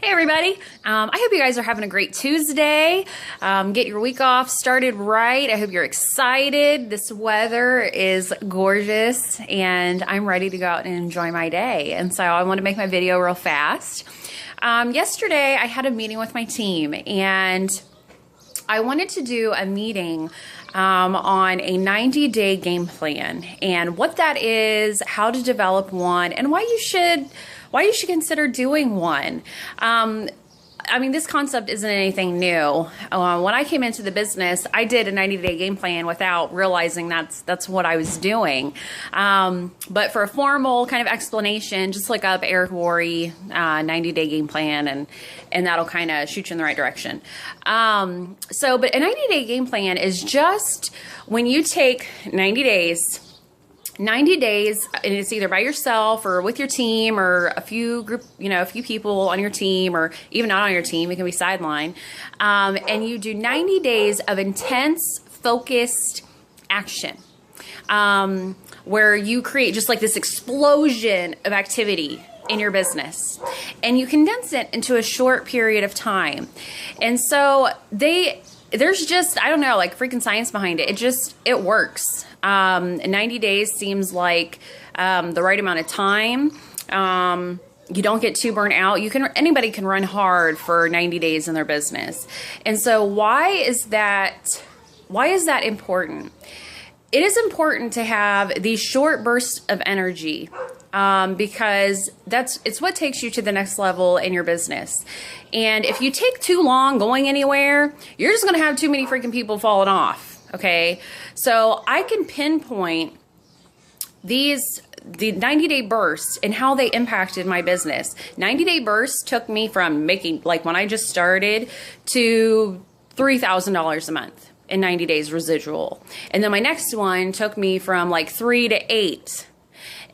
Hey everybody, I hope you guys are having a great Tuesday. Get your week off started right. I hope you're excited. This weather is gorgeous and I'm ready to go out and enjoy my day. And so I want to make my video real fast. Yesterday I had a meeting with my team and I wanted to do a meeting on a 90-day game plan and what that is, how to develop one, and why you should consider doing one. I mean, this concept isn't anything new. When I came into the business, I did a 90-day game plan without realizing that's what I was doing. But for a formal kind of explanation, just look up Eric Worre 90-day game plan, and that'll kind of shoot you in the right direction. But a 90-day game plan is just when you take 90 days, and it's either by yourself or with your team or a few people on your team, or even not on your team, it can be sideline. And you do 90 days of intense, focused action, where you create just like this explosion of activity in your business, and you condense it into a short period of time. And so there's just, I don't know, like freaking science behind it. It works. 90 days seems like the right amount of time. You don't get too burnt out. Anybody can run hard for 90 days in their business. And so why is that important? It is important to have these short bursts of energy, because it's what takes you to the next level in your business. And if you take too long going anywhere, you're just going to have too many freaking people falling off. Okay. So I can pinpoint the 90-day bursts and how they impacted my business. 90-day bursts took me from making, like when I just started, to $3,000 a month in 90 days residual. And then my next one took me from like 3 to 8.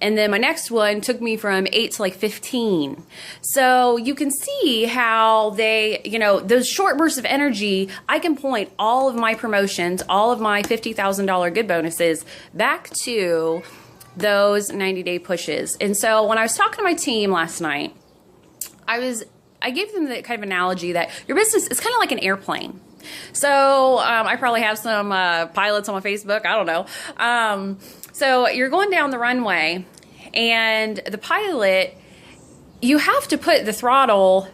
And then my next one took me from 8 to like 15. So you can see how those short bursts of energy, I can point all of my promotions, all of my $50,000 good bonuses back to those 90-day pushes. And so when I was talking to my team last night, I gave them the kind of analogy that your business is kind of like an airplane. So I probably have some pilots on my Facebook. I don't know. So you're going down the runway, and the pilot, you have to put the throttle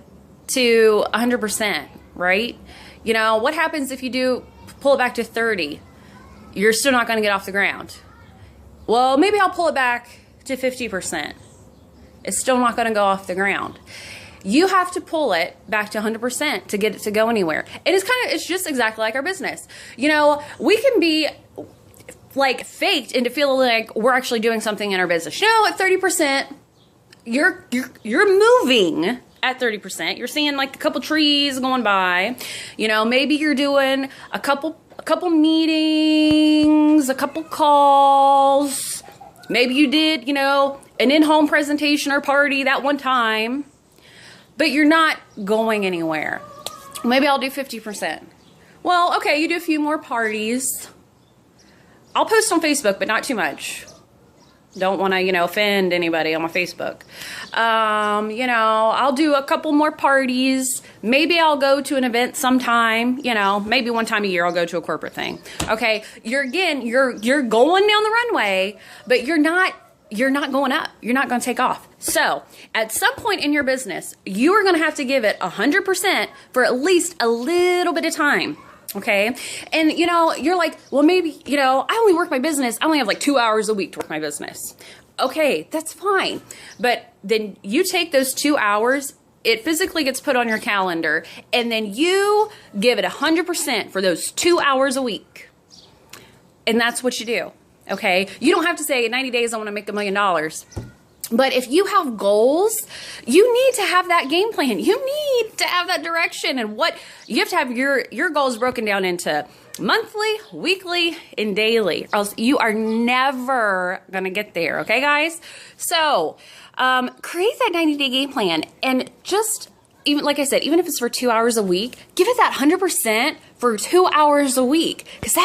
to 100%, right? You know, what happens if you do pull it back to 30? You're still not going to get off the ground. Well, maybe I'll pull it back to 50%. It's still not going to go off the ground. You have to pull it back to 100% to get it to go anywhere. It's just exactly like our business. You know, we can be like faked into feeling like we're actually doing something in our business. You know, at 30%, you're moving at 30%. You're seeing like a couple trees going by. You know, maybe you're doing a couple meetings, a couple calls. Maybe you did, an in-home presentation or party that one time. But you're not going anywhere. Maybe I'll do 50%. Well, okay, you do a few more parties. I'll post on Facebook, but not too much. Don't want to, offend anybody on my Facebook. I'll do a couple more parties. Maybe I'll go to an event sometime. Maybe one time a year I'll go to a corporate thing. Okay, you're going down the runway, but you're not going up. You're not going to take off. So at some point in your business, you are going to have to give it 100% for at least a little bit of time. Okay. And you're like, well, maybe, I only work my business. I only have like 2 hours a week to work my business. Okay, that's fine. But then you take those 2 hours, it physically gets put on your calendar, and then you give it 100% for those 2 hours a week. And that's what you do. Okay, you don't have to say in 90 days I want to make $1 million. But if you have goals, you need to have that game plan. You need to have that direction, and you have to have your goals broken down into monthly, weekly, and daily, or else you are never gonna get there. Okay, guys? So create that 90-day game plan, and just even like I said, even if it's for 2 hours a week, give it that 100% for 2 hours a week, because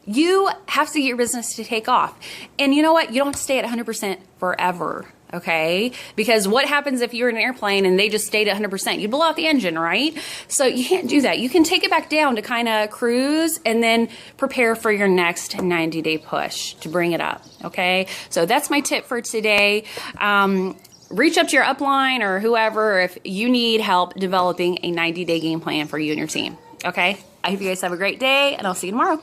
you have to get your business to take off. And you know what? You don't have to stay at 100% forever. okay? Because what happens if you're in an airplane and they just stayed at 100%? You'd blow out the engine, right? So you can't do that. You can take it back down to kind of cruise and then prepare for your next 90-day push to bring it up, okay? So that's my tip for today. Reach up to your upline or whoever if you need help developing a 90-day game plan for you and your team, okay? I hope you guys have a great day, and I'll see you tomorrow.